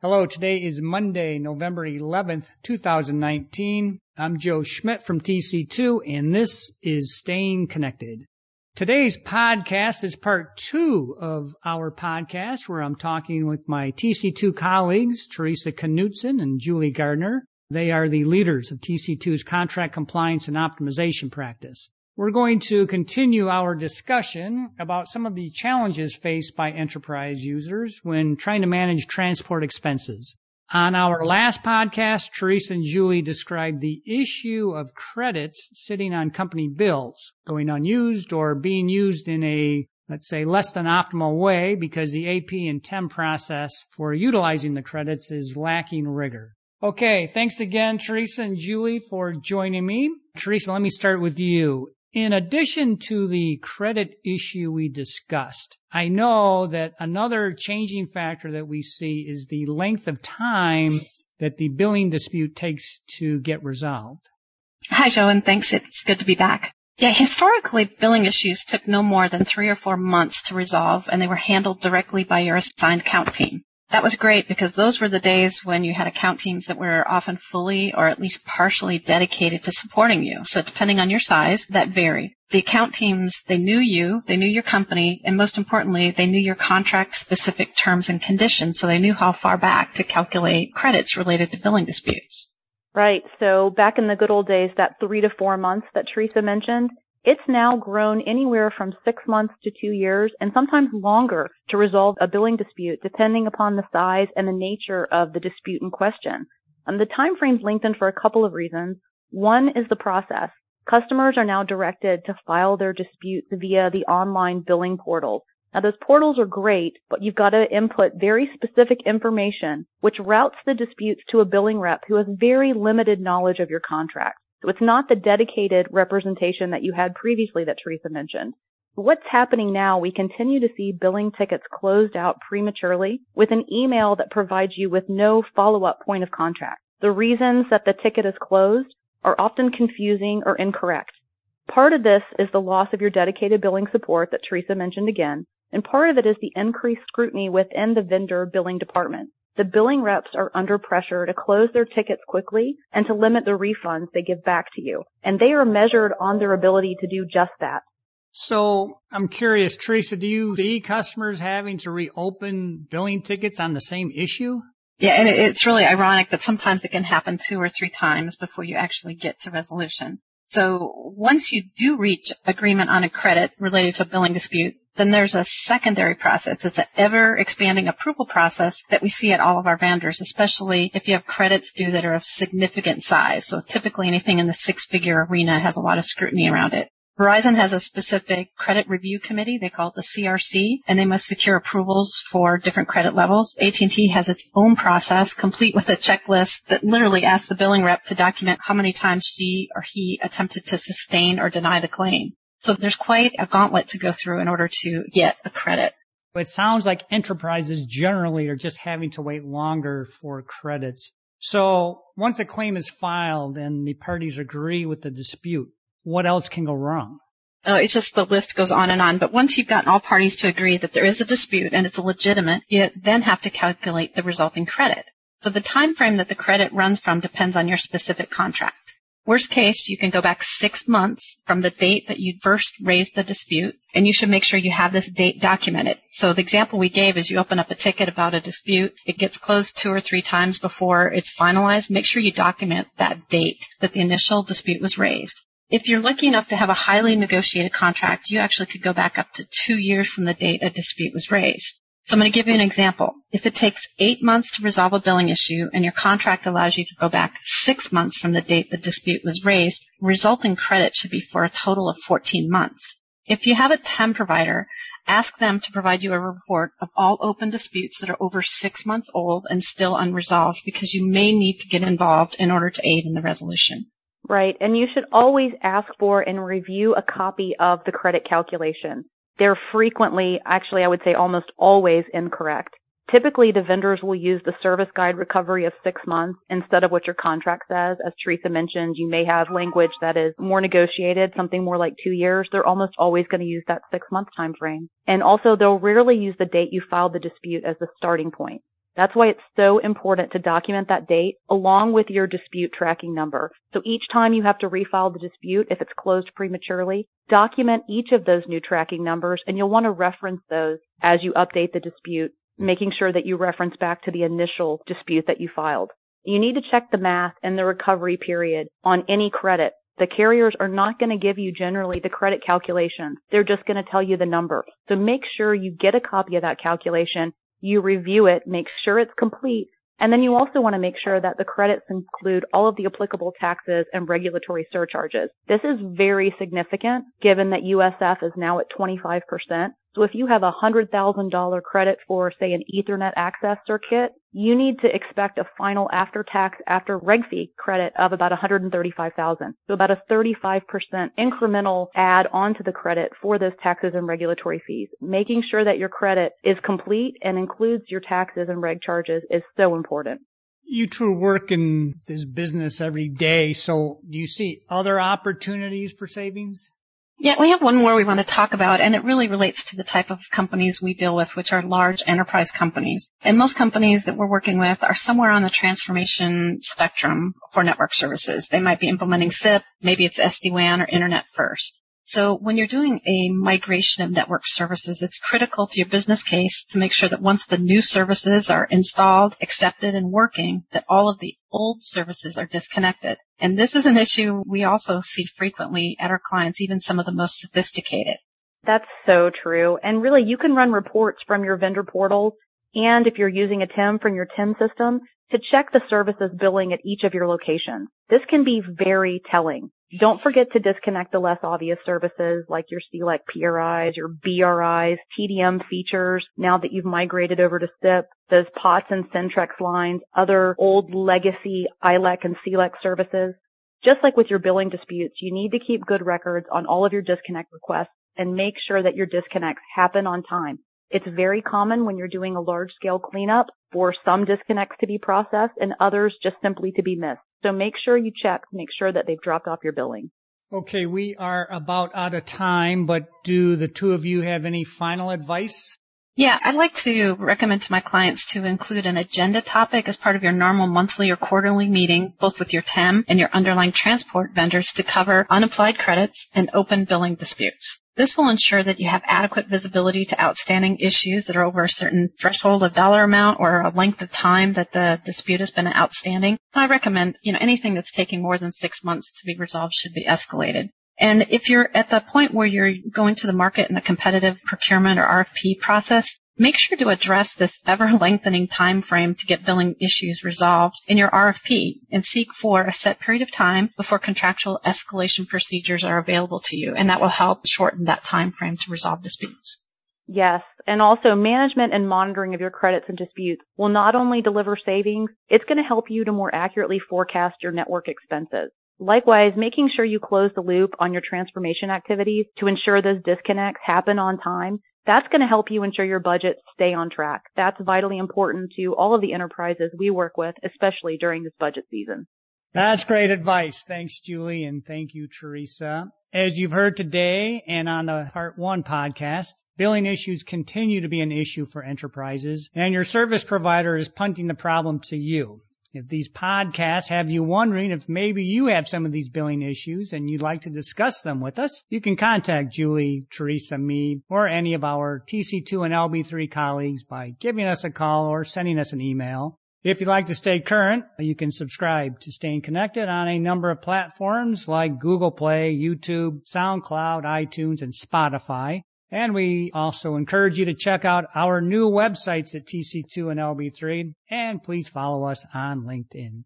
Hello, today is Monday, November 11th, 2019. I'm Joe Schmidt from TC2, and this is Staying Connected. Today's podcast is part 2 of our podcast where I'm talking with my TC2 colleagues, Theresa and Knutson and Julie Gardner. They are the leaders of TC2's contract compliance and optimization practice. We're going to continue our discussion about some of the challenges faced by enterprise users when trying to manage transport expenses. On our last podcast, Theresa and Julie described the issue of credits sitting on company bills, going unused or being used in a, let's say, less than optimal way because the AP and TEM process for utilizing the credits is lacking rigor. Okay, thanks again, Theresa and Julie, for joining me. Theresa, let me start with you. In addition to the credit issue we discussed, I know that another changing factor that we see is the length of time that the billing dispute takes to get resolved. Hi, Joe, and thanks. It's good to be back. Yeah, historically, billing issues took no more than 3 or 4 months to resolve, and they were handled directly by your assigned account team. That was great because those were the days when you had account teams that were often fully or at least partially dedicated to supporting you. So depending on your size, that varied. The account teams, they knew you, they knew your company, and most importantly, they knew your contract-specific terms and conditions, so they knew how far back to calculate credits related to billing disputes. Right. So back in the good old days, that 3 to 4 months that Theresa mentioned, it's now grown anywhere from 6 months to 2 years and sometimes longer to resolve a billing dispute depending upon the size and the nature of the dispute in question. The time frame's lengthened for a couple of reasons. One is the process. Customers are now directed to file their disputes via the online billing portal. Now those portals are great, but you've got to input very specific information which routes the disputes to a billing rep who has very limited knowledge of your contract. So it's not the dedicated representation that you had previously that Theresa mentioned. What's happening now, we continue to see billing tickets closed out prematurely with an email that provides you with no follow-up point of contact. The reasons that the ticket is closed are often confusing or incorrect. Part of this is the loss of your dedicated billing support that Theresa mentioned again, and part of it is the increased scrutiny within the vendor billing department. The billing reps are under pressure to close their tickets quickly and to limit the refunds they give back to you. And they are measured on their ability to do just that. So I'm curious, Theresa, do you see customers having to reopen billing tickets on the same issue? Yeah, and it's really ironic that sometimes it can happen 2 or 3 times before you actually get to resolution. So once you do reach agreement on a credit related to a billing dispute, then there's a secondary process. It's an ever-expanding approval process that we see at all of our vendors, especially if you have credits due that are of significant size. So typically anything in the 6-figure arena has a lot of scrutiny around it. Verizon has a specific credit review committee. They call it the CRC, and they must secure approvals for different credit levels. AT&T has its own process, complete with a checklist that literally asks the billing rep to document how many times she or he attempted to sustain or deny the claim. So there's quite a gauntlet to go through in order to get a credit. It sounds like enterprises generally are just having to wait longer for credits. So once a claim is filed and the parties agree with the dispute, what else can go wrong? Oh, it's just the list goes on and on. But once you've gotten all parties to agree that there is a dispute and it's legitimate, you then have to calculate the resulting credit. So the time frame that the credit runs from depends on your specific contract. Worst case, you can go back 6 months from the date that you first raised the dispute, and you should make sure you have this date documented. So the example we gave is you open up a ticket about a dispute. It gets closed 2 or 3 times before it's finalized. Make sure you document that date that the initial dispute was raised. If you're lucky enough to have a highly negotiated contract, you actually could go back up to 2 years from the date a dispute was raised. So I'm going to give you an example. If it takes 8 months to resolve a billing issue and your contract allows you to go back 6 months from the date the dispute was raised, resulting credit should be for a total of 14 months. If you have a TEM provider, ask them to provide you a report of all open disputes that are over 6 months old and still unresolved because you may need to get involved in order to aid in the resolution. Right, and you should always ask for and review a copy of the credit calculation. They're frequently, actually I would say almost always incorrect. Typically the vendors will use the service guide recovery of 6 months instead of what your contract says. As Theresa mentioned, you may have language that is more negotiated, something more like 2 years. They're almost always going to use that 6 month time frame. And also they'll rarely use the date you filed the dispute as the starting point. That's why it's so important to document that date along with your dispute tracking number. So each time you have to refile the dispute, if it's closed prematurely, document each of those new tracking numbers, and you'll want to reference those as you update the dispute, making sure that you reference back to the initial dispute that you filed. You need to check the math and the recovery period on any credit. The carriers are not going to give you generally the credit calculations. They're just going to tell you the number. So make sure you get a copy of that calculation. You review it, make sure it's complete, and then you also want to make sure that the credits include all of the applicable taxes and regulatory surcharges. This is very significant given that USF is now at 25%. So if you have a $100,000 credit for, say, an Ethernet access circuit, you need to expect a final after-tax, after-reg fee credit of about $135,000. So about a 35% incremental add onto the credit for those taxes and regulatory fees. Making sure that your credit is complete and includes your taxes and reg charges is so important. You two work in this business every day, so do you see other opportunities for savings? Yeah, we have one more we want to talk about, and it really relates to the type of companies we deal with, which are large enterprise companies. And most companies that we're working with are somewhere on the transformation spectrum for network services. They might be implementing SIP, maybe it's SD-WAN or Internet first. So when you're doing a migration of network services, it's critical to your business case to make sure that once the new services are installed, accepted, and working, that all of the old services are disconnected. And this is an issue we also see frequently at our clients, even some of the most sophisticated. That's so true. And really, you can run reports from your vendor portal, and if you're using a TIM from your TIM system, to check the services billing at each of your locations. This can be very telling. Don't forget to disconnect the less obvious services like your CLEC PRIs, your BRIs, TDM features, now that you've migrated over to SIP, those POTS and Centrex lines, other old legacy ILEC and CLEC services. Just like with your billing disputes, you need to keep good records on all of your disconnect requests and make sure that your disconnects happen on time. It's very common when you're doing a large-scale cleanup for some disconnects to be processed and others just simply to be missed. So make sure you check, make sure that they've dropped off your billing. Okay, we are about out of time, but do the two of you have any final advice? Yeah, I'd like to recommend to my clients to include an agenda topic as part of your normal monthly or quarterly meeting, both with your TEM and your underlying transport vendors, to cover unapplied credits and open billing disputes. This will ensure that you have adequate visibility to outstanding issues that are over a certain threshold of dollar amount or a length of time that the dispute has been outstanding. I recommend, anything that's taking more than 6 months to be resolved should be escalated. And if you're at the point where you're going to the market in a competitive procurement or RFP process, make sure to address this ever-lengthening time frame to get billing issues resolved in your RFP and seek for a set period of time before contractual escalation procedures are available to you, and that will help shorten that time frame to resolve disputes. Yes, and also management and monitoring of your credits and disputes will not only deliver savings, it's going to help you to more accurately forecast your network expenses. Likewise, making sure you close the loop on your transformation activities to ensure those disconnects happen on time, that's going to help you ensure your budgets stay on track. That's vitally important to all of the enterprises we work with, especially during this budget season. That's great advice. Thanks, Julie, and thank you, Theresa. As you've heard today and on the Part 1 podcast, billing issues continue to be an issue for enterprises, and your service provider is punting the problem to you. If these podcasts have you wondering if maybe you have some of these billing issues and you'd like to discuss them with us, you can contact Julie, Theresa, me, or any of our TC2 and LB3 colleagues by giving us a call or sending us an email. If you'd like to stay current, you can subscribe to Staying Connected on a number of platforms like Google Play, YouTube, SoundCloud, iTunes, and Spotify. And we also encourage you to check out our new websites at TC2 and LB3, and please follow us on LinkedIn.